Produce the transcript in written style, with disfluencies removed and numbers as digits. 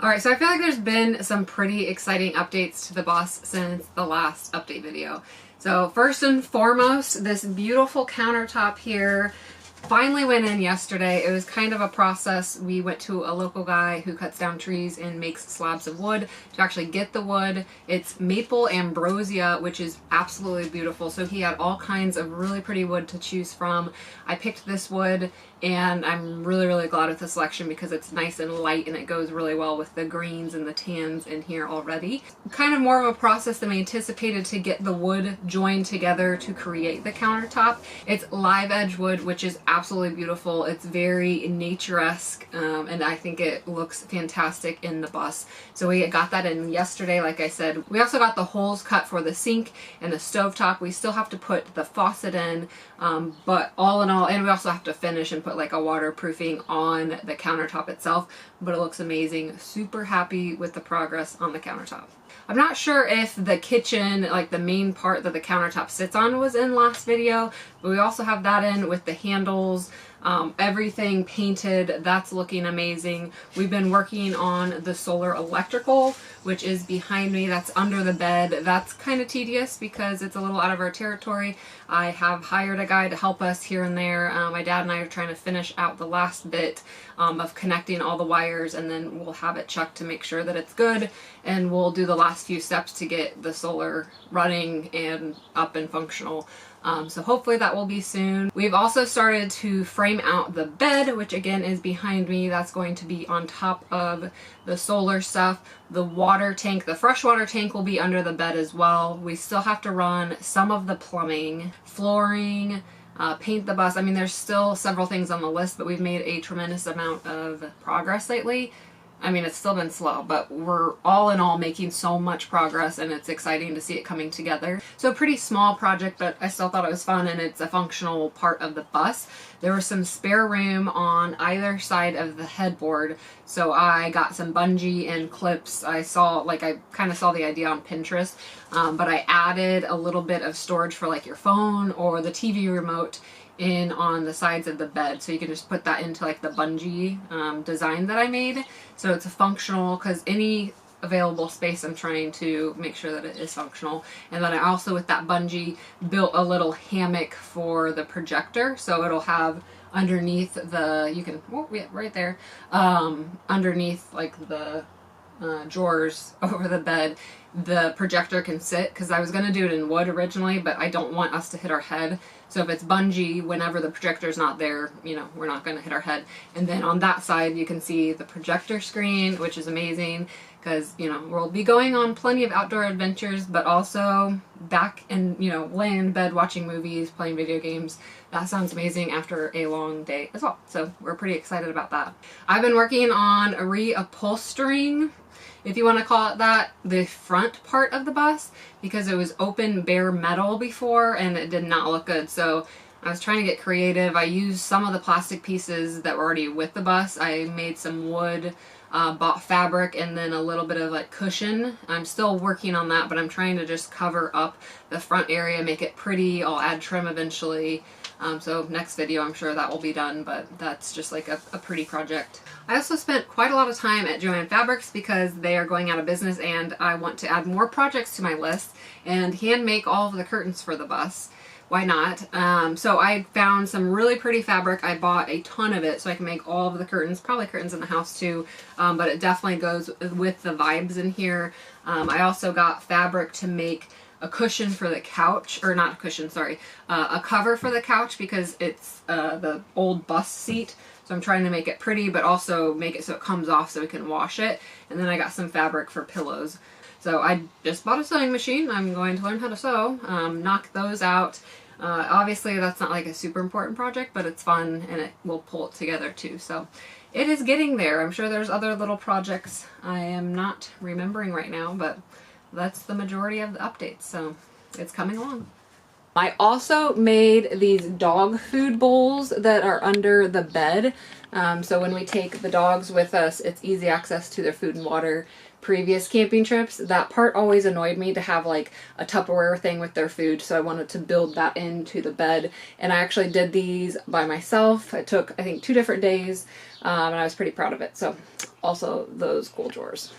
Alright, so I feel like there's been some pretty exciting updates to the bus since the last update video. So first and foremost, this beautiful countertop here finally went in yesterday. It was kind of a process. We went to a local guy who cuts down trees and makes slabs of wood to actually get the wood. It's maple ambrosia, which is absolutely beautiful. So he had all kinds of really pretty wood to choose from. I picked this wood and I'm really glad with the selection because it's nice and light and it goes really well with the greens and the tans in here already. Kind of more of a process than we anticipated to get the wood joined together to create the countertop. It's live edge wood, which is absolutely beautiful. It's very nature-esque and I think it looks fantastic in the bus. So we got that in yesterday, like I said. We also got the holes cut for the sink and the stovetop. We still have to put the faucet in, but all in all, and we also have to finish and put like a waterproofing on the countertop itself, but it looks amazing. Super happy with the progress on the countertop. I'm not sure if the kitchen, like the main part that the countertop sits on, was in last video, but we also have that in with the handles, everything painted. That's looking amazing. We've been working on the solar electrical, which is behind me. That's under the bed. That's kind of tedious because it's a little out of our territory. I have hired a guy to help us here and there. My dad and I are trying to finish out the last bit of connecting all the wires, and then we'll have it checked to make sure that it's good, and we'll do the last few steps to get the solar running and up and functional. So hopefully that will be soon. We've also started to frame out the bed, which again is behind me. That's going to be on top of the solar stuff. The water tank, the freshwater tank, will be under the bed as well. We still have to run some of the plumbing, flooring, paint the bus. I mean, there's still several things on the list, but we've made a tremendous amount of progress lately. I mean, it's still been slow, but we're all in all making so much progress and it's exciting to see it coming together. So a pretty small project, but I still thought it was fun and it's a functional part of the bus. There was some spare room on either side of the headboard, so I got some bungee and clips. I kind of saw the idea on Pinterest, but I added a little bit of storage for like your phone or the TV remote in on the sides of the bed, so you can just put that into like the bungee design that I made. So it's a functional, because any available space I'm trying to make sure that it is functional. And then I also, with that bungee, built a little hammock for the projector, so it'll have underneath the, you can, oh yeah, right there, underneath like the drawers over the bed, the projector can sit, because I was going to do it in wood originally, but I don't want us to hit our head. So if it's bungee, whenever the projector's not there, you know, we're not going to hit our head. And then on that side, you can see the projector screen, which is amazing, because, you know, we'll be going on plenty of outdoor adventures, but also back and, you know, laying in bed, watching movies, playing video games. That sounds amazing after a long day as well. So we're pretty excited about that. I've been working on reupholstering, if you want to call it that, the front part of the bus, because it was open bare metal before and it did not look good. So I was trying to get creative. I used some of the plastic pieces that were already with the bus. I made some wood, bought fabric, and then a little bit of like cushion. I'm still working on that, but I'm trying to just cover up the front area, make it pretty. I'll add trim eventually. So next video I'm sure that will be done, but that's just like a pretty project. I also spent quite a lot of time at Joann Fabrics because they are going out of business and I want to add more projects to my list and hand make all of the curtains for the bus. Why not? So I found some really pretty fabric. I bought a ton of it so I can make all of the curtains, probably curtains in the house too, but it definitely goes with the vibes in here. I also got fabric to make a cushion for the couch, or not a cushion, sorry, a cover for the couch, because it's the old bus seat. So I'm trying to make it pretty, but also make it so it comes off so we can wash it. And then I got some fabric for pillows. So I just bought a sewing machine. I'm going to learn how to sew, knock those out. Obviously that's not like a super important project, but it's fun and it will pull it together too. So it is getting there. I'm sure there's other little projects I am not remembering right now, but that's the majority of the updates. So it's coming along. I also made these dog food bowls that are under the bed. So when we take the dogs with us, it's easy access to their food and water. Previous camping trips, that part always annoyed me to have like a Tupperware thing with their food, so I wanted to build that into the bed. And I actually did these by myself. It took, I think, 2 different days, and I was pretty proud of it. So also those cool drawers.